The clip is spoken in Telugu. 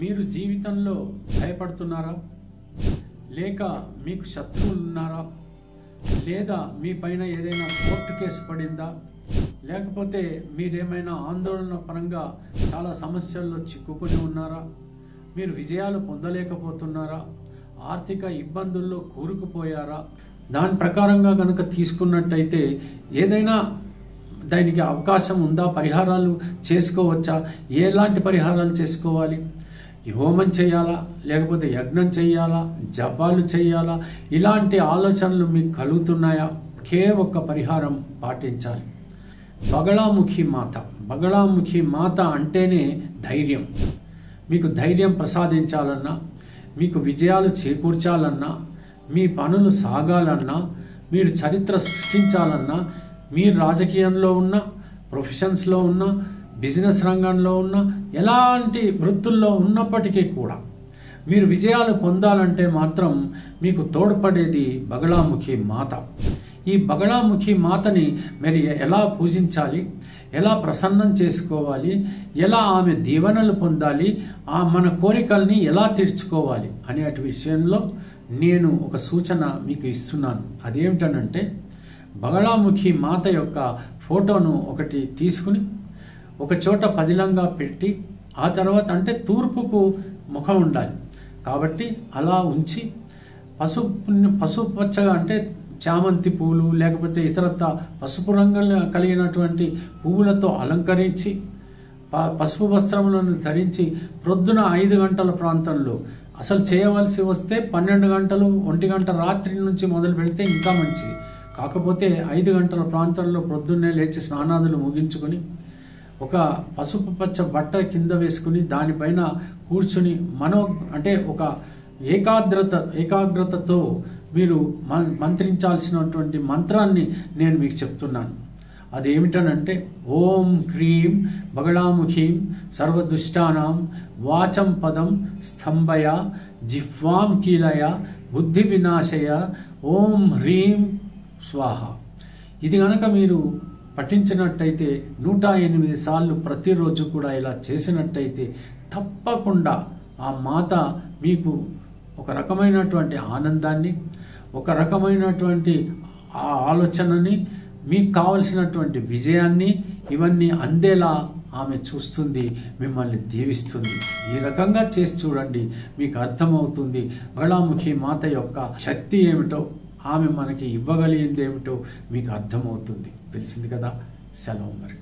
మీరు జీవితంలో భయపడుతున్నారా? లేక మీకు శత్రువులు ఉన్నారా? లేదా మీ పైన ఏదైనా కోర్టు కేసు పడిందా? లేకపోతే మీరేమైనా ఆందోళన పరంగా చాలా సమస్యల్లో చిక్కుకొని ఉన్నారా? మీరు విజయాలు పొందలేకపోతున్నారా? ఆర్థిక ఇబ్బందుల్లో కూరుకుపోయారా? దాని ప్రకారంగా కనుక తీసుకున్నట్టయితే ఏదైనా దానికి అవకాశం ఉందా? పరిహారాలు చేసుకోవచ్చా? ఎలాంటి పరిహారాలు చేసుకోవాలి? హోమం చేయాలా? లేకపోతే యజ్ఞం చేయాలా? జపాలు చేయాలా? ఇలాంటి ఆలోచనలు మీకు కలుగుతున్నాయా? ఒకే ఒక్క పరిహారం పాటించాలి. బగళాముఖి మాత. బగళాముఖి మాత అంటేనే ధైర్యం. మీకు ధైర్యం ప్రసాదించాలన్నా, మీకు విజయాలు చేకూర్చాలన్నా, మీ పనులు సాగాలన్నా, మీరు చరిత్ర సృష్టించాలన్నా, మీరు రాజకీయంలో ఉన్న, ప్రొఫెషన్స్లో ఉన్న, బిజినెస్ రంగంలో ఉన్న, ఎలాంటి వృత్తుల్లో ఉన్నప్పటికీ కూడా మీరు విజయాలు పొందాలంటే మాత్రం మీకు తోడ్పడేది బగళాముఖి మాత. ఈ బగళాముఖి మాతని మరి ఎలా పూజించాలి, ఎలా ప్రసన్నం చేసుకోవాలి, ఎలా ఆమె దీవెనలు పొందాలి, మన కోరికల్ని ఎలా తీర్చుకోవాలి అనే విషయంలో నేను ఒక సూచన మీకు ఇస్తున్నాను. అదేమిటనంటే, బగళాముఖి మాత యొక్క ఫోటోను ఒకటి తీసుకుని ఒక చోట పదిలంగా పెట్టి, ఆ తర్వాత అంటే తూర్పుకు ముఖం ఉండాలి కాబట్టి అలా ఉంచి పసుపచ్చగా అంటే చామంతి పువ్వులు లేకపోతే ఇతరత్ర పసుపు రంగులు కలిగినటువంటి పువ్వులతో అలంకరించి పసుపు వస్త్రములను ధరించి ప్రొద్దున 5 గంటల ప్రాంతంలో, అసలు చేయవలసి వస్తే 12 గంటలు 1 గంట రాత్రి నుంచి మొదలు పెడితే ఇంకా మంచిది. కాకపోతే 5 గంటల ప్రాంతంలో ప్రొద్దున్నే లేచి స్నానాదులు ముగించుకొని ఒక పసుపు పచ్చ బట్ట కింద వేసుకుని దానిపైన కూర్చుని అంటే ఒక ఏకాగ్రతతో మీరు మంత్రించాల్సినటువంటి మంత్రాన్ని నేను మీకు చెప్తున్నాను. అదేమిటనంటే, ఓం హ్రీం బగళాముఖీం సర్వదుష్టానాం వాచం పదం స్తంభయ జిహ్వాం కీలయ బుద్ధి వినాశయ ఓం హ్రీం స్వాహ. ఇది గనక మీరు పఠించినట్టయితే 108 సార్లు ప్రతిరోజు కూడా ఇలా చేసినట్టయితే తప్పకుండా ఆ మాత మీకు ఒక రకమైనటువంటి ఆనందాన్ని, ఒక రకమైనటువంటి ఆ ఆలోచనని, మీకు కావలసినటువంటి విజయాన్ని ఇవన్నీ అందేలా ఆమె చూస్తుంది, మిమ్మల్ని దీవిస్తుంది. ఈ రకంగా చేసి చూడండి, మీకు అర్థమవుతుంది బగళాముఖి మాత యొక్క శక్తి ఏమిటో, ఆమె మనకి ఇవ్వగలిగింది ఏమిటో మీకు అర్థమవుతుంది. తెలిసింది కదా. సెలవు మరి.